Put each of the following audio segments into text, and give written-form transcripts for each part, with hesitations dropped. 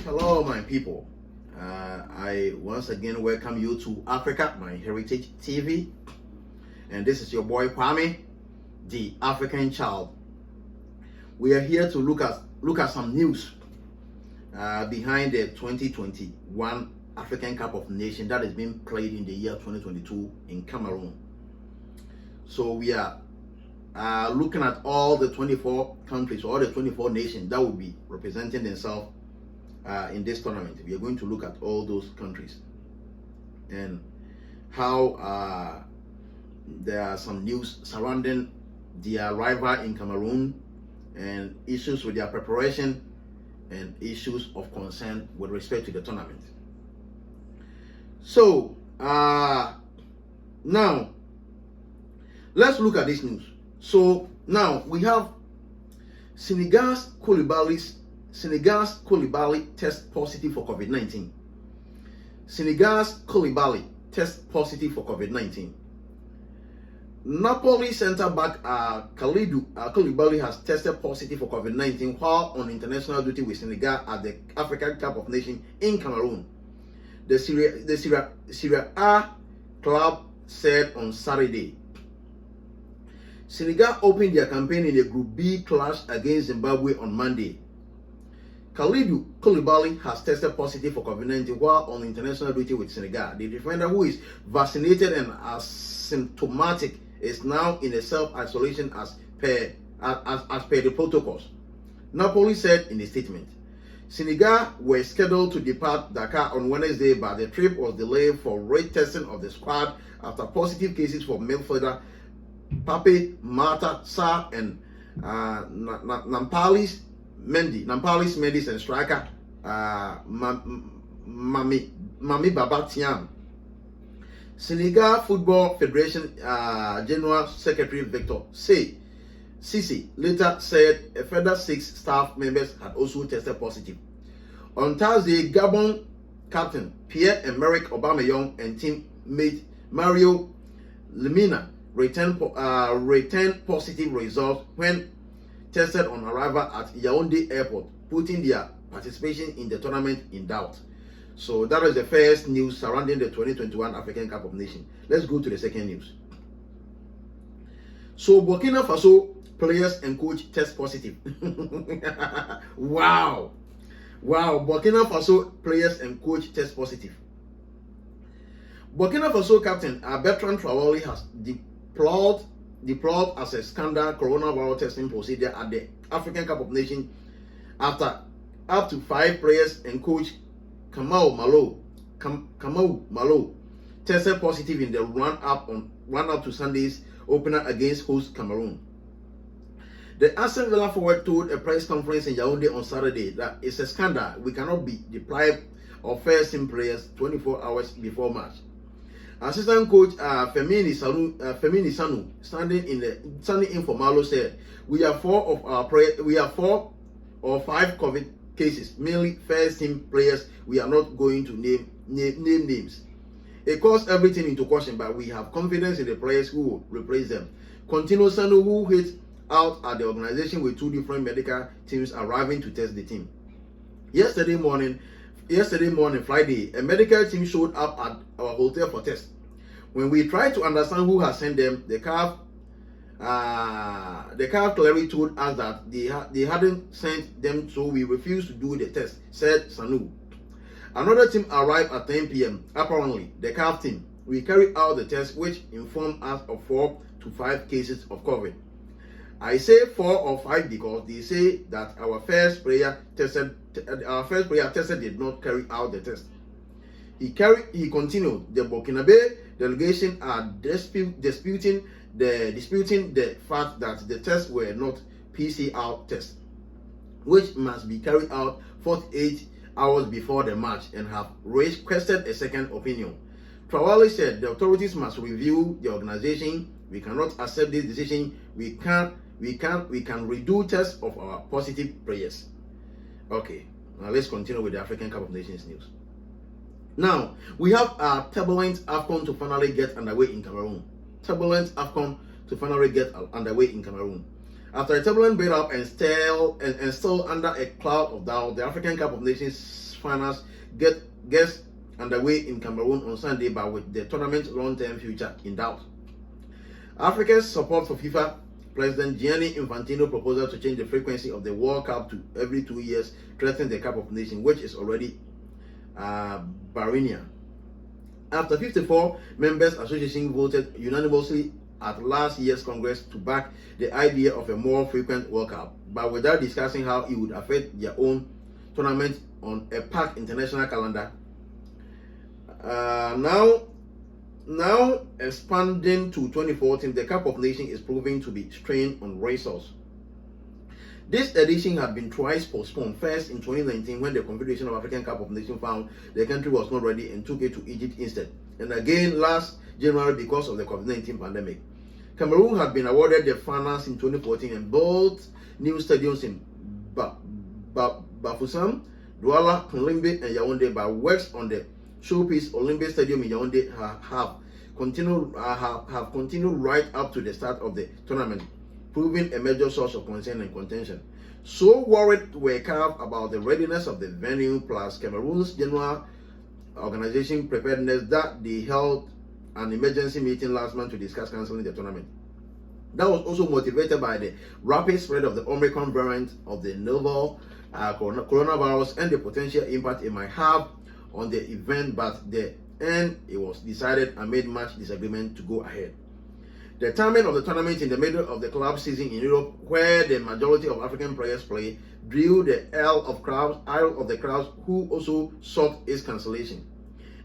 Hello, my people. I once again welcome you to Africa, my Heritage TV. And this is your boy Kwame, the African child. We are here to look at some news behind the 2021 African Cup of Nations that is being played in the year 2022 in Cameroon. So we are looking at all the 24 countries, all the 24 nations that will be representing themselves in this tournament. We are going to look at all those countries and how there are some news surrounding their arrival in Cameroon and issues with their preparation and issues of concern with respect to the tournament. So now let's look at this news. So now we have Senegal's Koulibaly test positive for COVID-19. Senegal's Koulibaly test positive for COVID-19. Napoli center back Kalidou Koulibaly has tested positive for COVID-19 while on international duty with Senegal at the African Cup of Nations in Cameroon. The Serie A club said on Saturday. Senegal opened their campaign in a Group B clash against Zimbabwe on Monday. Kalidou Koulibaly has tested positive for COVID-19 while on international duty with Senegal. The defender, who is vaccinated and asymptomatic, is now in a self-isolation as per the protocols, Napoli said in a statement. Senegal were scheduled to depart Dakar on Wednesday, but the trip was delayed for retesting of the squad after positive cases for midfielder Pape Matar Sarr and Nampalys Mendy and striker Mami Baba Thiam. Senegal Football Federation General Secretary Victor Sisi later said a further 6 staff members had also tested positive. On Thursday, Gabon captain Pierre-Emerick Aubameyang and teammate Mario Lemina returned positive results when tested on arrival at Yaoundé Airport, putting their participation in the tournament in doubt. So that is the first news surrounding the 2021 African Cup of Nations. Let's go to the second news. So Burkina Faso players and coach test positive. Wow, Burkina Faso players and coach test positive. Burkina Faso captain Bertrand Traoré has deplored as a scandal coronavirus testing procedure at the African Cup of Nations after up to 5 players and coach Kamau Malo tested positive in the run-up to Sunday's opener against host Cameroon. The Aston Villa forward told a press conference in Yaoundé on Saturday that it's a scandal. We cannot be deprived of first-team players 24 hours before match. Assistant coach Femini Sanu, standing in for Malo, said, "We have 4 or 5 COVID cases, mainly first-team players. We are not going to name names. It calls everything into question, but we have confidence in the players who will replace them." Continued Sanu, who hit out at the organization with 2 different medical teams arriving to test the team. Yesterday morning, Friday, a medical team showed up at our hotel for tests. When we tried to understand who has sent them, the CAF clearly told us that they hadn't sent them, so we refused to do the test, said Sanu. Another team arrived at 10 p.m. Apparently, the CAF team. We carried out the test, which informed us of 4 to 5 cases of COVID. I say 4 or 5 because they say that our first player tested did not carry out the test. He continued. The Burkinabe delegation are disputing the fact that the tests were not PCR tests, which must be carried out 48 hours before the match, and have requested a second opinion. Traoré said the authorities must review the organization. We cannot accept this decision. We can redo tests of our positive players. Okay, now let's continue with the African Cup of Nations news. Now we have a turbulent AFCON to finally get underway in Cameroon. After a turbulent build-up and still under a cloud of doubt, the African Cup of Nations finals gets underway in Cameroon on Sunday, but with the tournament's long-term future in doubt. Africa's support for FIFA President Gianni Infantino's proposal to change the frequency of the World Cup to every 2 years threatens the Cup of Nations, which is already perennial. After 54 members association voted unanimously at last year's Congress to back the idea of a more frequent World Cup, but without discussing how it would affect their own tournament on a packed international calendar. Now expanding to 2014, the Cup of Nations is proving to be strained on resources. This edition had been twice postponed, first in 2019 when the Confederation of African Cup of Nations found the country was not ready and took it to Egypt instead, and again last January because of the COVID-19 pandemic. Cameroon had been awarded the finals in 2014 and built new stadiums in Bafoussam, Douala, Olimbe, and Yaoundé, but works on the showpiece Olimbe Stadium in Yaoundé have continued right up to the start of the tournament, proving a major source of concern and contention. So worried were CAF about the readiness of the venue plus Cameroon's general organization preparedness that they held an emergency meeting last month to discuss cancelling the tournament. That was also motivated by the rapid spread of the Omicron variant of the novel coronavirus and the potential impact it might have on the event, but the end it was decided amid much disagreement to go ahead. The timing of the tournament in the middle of the club season in Europe, where the majority of African players play, drew the ire of the crowds who also sought its cancellation.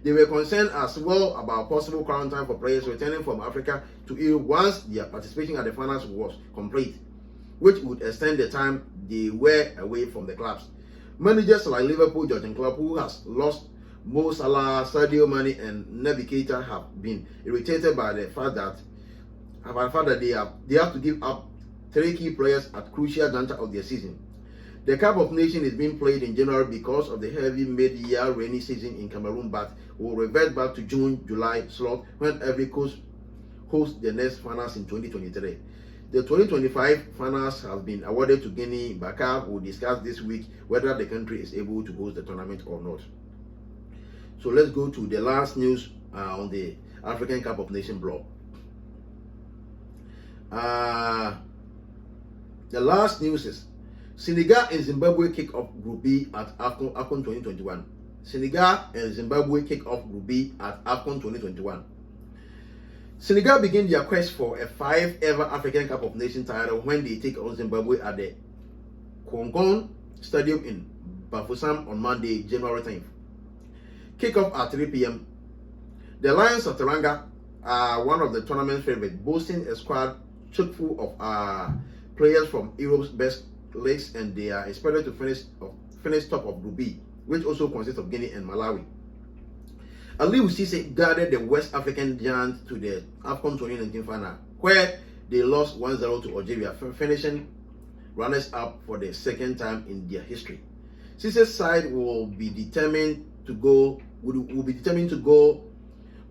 They were concerned as well about possible quarantine for players returning from Africa to Europe once their participation at the finals was complete, which would extend the time they were away from the clubs. Managers like Liverpool Jurgen Klopp, who has lost Mo Salah, Sadio Mane, and Naby Keita, have been irritated by the fact that they have to give up 3 key players at crucial juncture of their season. The Cup of Nations is being played in January because of the heavy mid-year rainy season in Cameroon, but will revert back to June-July slot when every coast hosts the next finals in 2023. The 2025 finals have been awarded to Guinea. CAF will discuss this week whether the country is able to host the tournament or not. So let's go to the last news on the African Cup of Nations blog. The last news is Senegal and Zimbabwe kick off Group B at AFCON 2021. Senegal and Zimbabwe kick off Group B at AFCON 2021. Senegal begin their quest for a 5th ever African Cup of Nations title when they take on Zimbabwe at the Kongon Stadium in Bafoussam on Monday, January 10th. Kick-off at 3 p.m. The Lions of Teranga are one of the tournament's favorites, boasting a squad chock full of players from Europe's best leagues, and they are expected to finish top of Group B, which also consists of Guinea and Malawi. Aliou Cisse guided the West African giants to the AFCON 2019 final, where they lost 1-0 to Algeria, finishing runners-up for the second time in their history. Cisse's side will be determined to go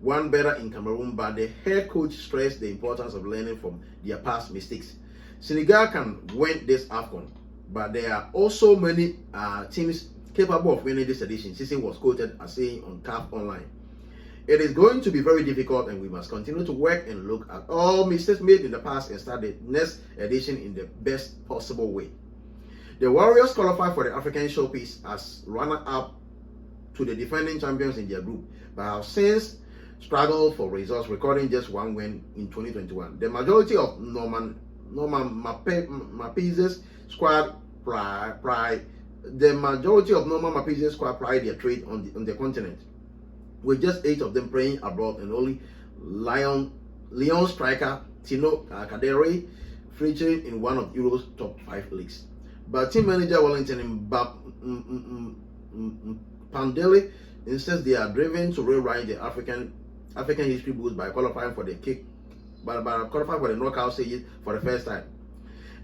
one better in Cameroon, but the head coach stressed the importance of learning from their past mistakes. Senegal can win this AFCON, but there are also many teams capable of winning this edition, Cisse was quoted as saying on CAF Online. It is going to be very difficult, and we must continue to work and look at all mistakes made in the past and start the next edition in the best possible way. The Warriors qualified for the African Showpiece as runner-up to the defending champions in their group, but have since struggled for results, recording just 1 win in 2021. The majority of Norman Mapese's squad pride their trade on the continent, with just 8 of them playing abroad and only Lyon striker Tino Kadere featuring in one of Europe's top 5 leagues. But team manager Wellington Pandele insists they are driven to rewrite the African history books by qualifying for the knockout stage for the first time.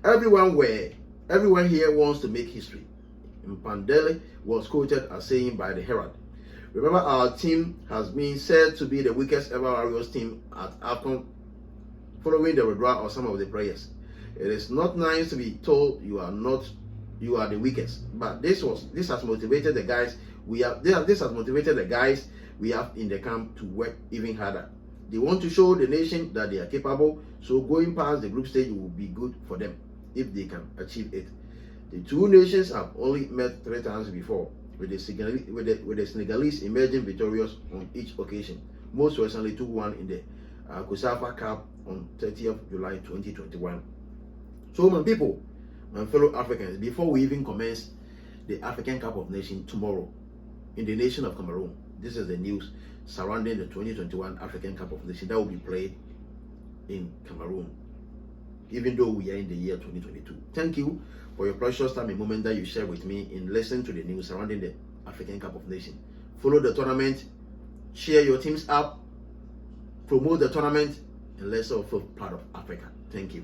Everyone here wants to make history. Pandele was quoted as saying by the Herald. Remember, our team has been said to be the weakest ever Warriors team at AFCON following the withdrawal of some of the players. It is not nice to be told you are the weakest, but this has motivated the guys this has motivated the guys we have in the camp to work even harder. They want to show the nation that they are capable, so going past the group stage will be good for them if they can achieve it. The two nations have only met 3 times before, with the Senegalese emerging victorious on each occasion, most recently 2-1 in the Kosafa Cup on 30th July 2021. So my people, my fellow Africans, before we even commence the African Cup of Nations tomorrow in the nation of Cameroon, this is the news surrounding the 2021 African Cup of Nations that will be played in Cameroon, even though we are in the year 2022. Thank you for your precious time and moment that you share with me in listening to the news surrounding the African Cup of Nations. Follow the tournament, share your teams up, promote the tournament, and let's all feel part of Africa. Thank you.